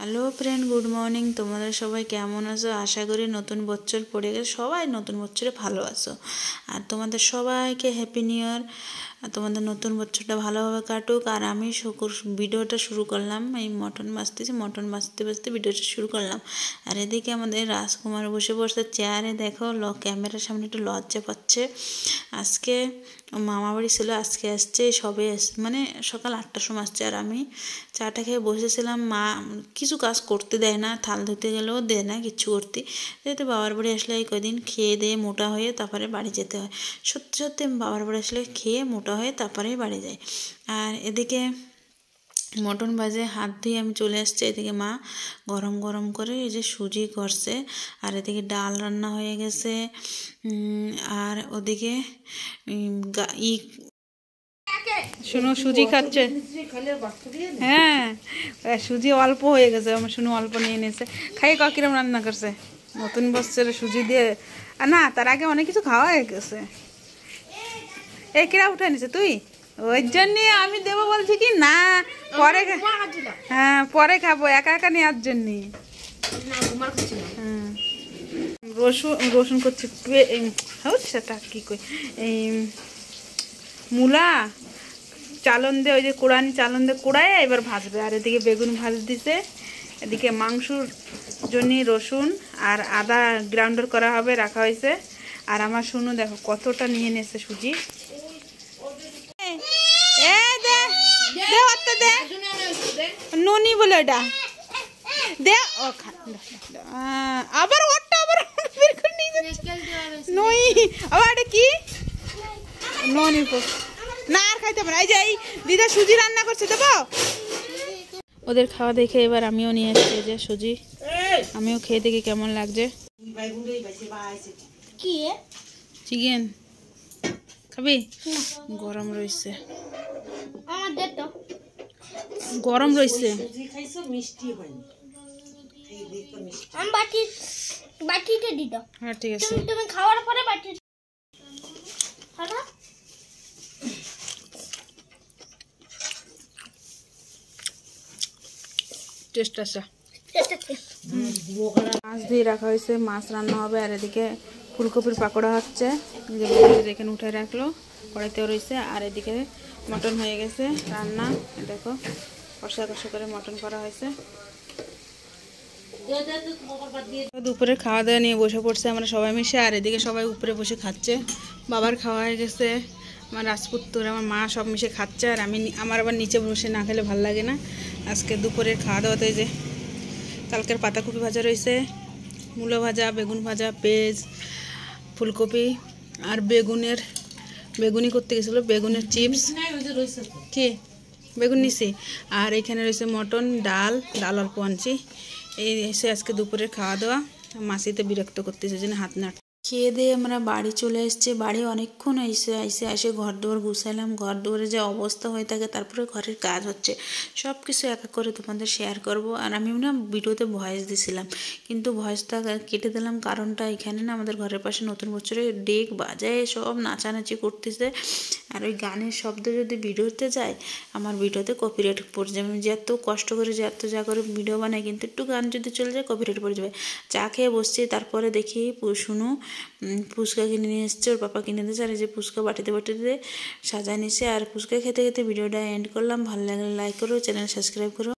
Hello friend, good morning. তোমাদের সবাই কেমন আছো? আশা করি নতুন বছর পড়ে গেছে, সবাই নতুন বছরে ভালো আছো। আর তোমাদের সবাইকে হ্যাপি নিউ ইয়ার। তোমাদের নতুন বছরটা ভালোভাবে কাটুক। আর আমি ভিডিওটা শুরু করলাম, এই মটন বাঁচতে ভিডিওটা শুরু করলাম। আর এদিকে আমাদের রাজকুমার বসে বসে চেয়ারে, দেখো ক্যামেরার সামনে একটু লজ্জা পাচ্ছে। আজকে মামা বাড়ি ছিল, আজকে আসছে, সবে মানে সকাল 8টার সময় আসছে। আর আমি চাটা খেয়ে বসেছিলাম। মা কিছু কাজ করতে দেয় না, থাল ধুতে গেলেও দেয় না কিচ্ছু করতে। যেহেতু বাবার বাড়ি আসলে এই কদিন খেয়ে দিয়ে মোটা হয়ে তারপরে বাড়ি যেতে হয়। সত্যি সত্যি বাবার বাড়ি আসলে খেয়ে মোটা হয়ে তারপরেই বাড়ি যায়। আর এদিকে মটন বাজে হাত ধুয়ে আমি চলে আসছি। এদিকে মা গরম গরম করে এই যে সুজি করছে। আর এদিকে ডাল রান্না হয়ে গেছে। আর ওদিকে শুনো সুজি খাচ্ছে। হ্যাঁ, সুজি অল্প হয়ে গেছে, আমার শুনো অল্প নিয়ে নিয়েছে। খাই কিরম রান্না করছে নতুন বছরে সুজি দিয়ে। আর না, তার আগে অনেক কিছু খাওয়া হয়ে গেছে। এই কিরা উঠে নিছে তুই? ওই জন্য আমি দেবো বলছি কি না, পরে হ্যাঁ পরে খাবো, একা একা নেওয়ার জন্য। রসুন করছে সেটা কি কই, এই মূলা চালন দিয়ে, ওই যে কোড়ানি চালন দিয়ে কোড়ায় এবার ভাজবে। আর এদিকে বেগুন ভাজ দিছে। এদিকে মাংসর জন্য রসুন আর আদা গ্রাইন্ডার করা হবে, রাখা হয়েছে। আর আমার শুনো দেখো কতটা নিয়ে নিয়েছে সুজি। ননি বলে ওটা দে, আবার ওটা আবার নই, আবার এটা কি ননি না, আর খাইতে পারে। এই যে এই দিদা সুজি রান্না করছে, দেবো। ওদের খাওয়া দেখে এবার আমিও নিয়ে এসেছি যে সুজি, আমিও খেয়ে দেখি কেমন লাগছে। চিকেন খাবি? গরম রয়েছে, গরম রয়েছে। হ্যাঁ ঠিক আছে। তুমি খাওয়ার পরে বাটি টেস্ট আছে। মাছ দিয়ে রাখা হয়েছে, মাছ রান্না হবে। আর এদিকে ফুলকপির পাকোড়া হচ্ছে, যে এখানে উঠে রাখলো, কড়াইতেও রয়েছে। আর এদিকে মটন হয়ে গেছে রান্না, দেখো কষা কষা করে মটন করা হয়েছে। দুপুরে খাওয়া দাওয়া নিয়ে বসে পড়ছে আমরা সবাই মিশে। আর এদিকে সবাই উপরে বসে খাচ্ছে। বাবার খাওয়া হয়ে গেছে, আমার রাজপুত্র আমার মা সব মিশে খাচ্ছে। আর আমার আবার নিচে বসে না খেলে ভালো লাগে না। আজকে দুপুরের খাওয়া দাওয়াতে যে কালকের পাতাকপি ভাজা রয়েছে, মূলো ভাজা, বেগুন ভাজা, পেঁয়াজ, ফুলকপি আর বেগুনি করতে গেছিলো, বেগুনের চিপস। কি বেগুন নিছি। আর এখানে রয়েছে মটন, ডাল অল্প আনছি। এই এসে আজকে দুপুরের খাওয়া দাওয়া। মাসিতে বিরক্ত করতেছে জন্য হাত নাট খেয়ে দিয়ে আমরা বাড়ি চলে এসেছি। বাড়ি অনেকক্ষণ এসে ঘর দুয়ার গুছাইলাম। ঘর দুয়ারে যে অবস্থা হয়ে থাকে, তারপরে ঘরের কাজ হচ্ছে, সব কিছু এক এক করে তোমাদের শেয়ার করব। আর আমি না ভিডিওতে ভয়েস দিছিলাম, কিন্তু ভয়েসটা কেটে দিলাম। কারণটা এখানে না আমাদের ঘরের পাশে নতুন বছরে ডেক বাজায়, সব নাচানাচি করতেছে। আর ওই গানের শব্দ যদি ভিডিওতে যায়, আমার ভিডিওতে কপিরাইট পড়ে যাবে। আমি যে এত কষ্ট করে যে এত যা করে ভিডিও বানাই, কিন্তু একটু গান যদি চলে যায় কপিরাইট পড়ে যাবে। চা খেয়ে বসছি, তারপরে দেখি শুনু ফুচকা কিনে নিয়ে এসছে, ওর পাপা কিনে দিয়েছে। আর এই যে ফুচকা বাটিতে সাজায় নিচ্ছে। আর ফুচকা খেতে খেতে ভিডিওটা এন্ড করলাম। ভালো লাগলে লাইক করো, চ্যানেল সাবস্ক্রাইব করো।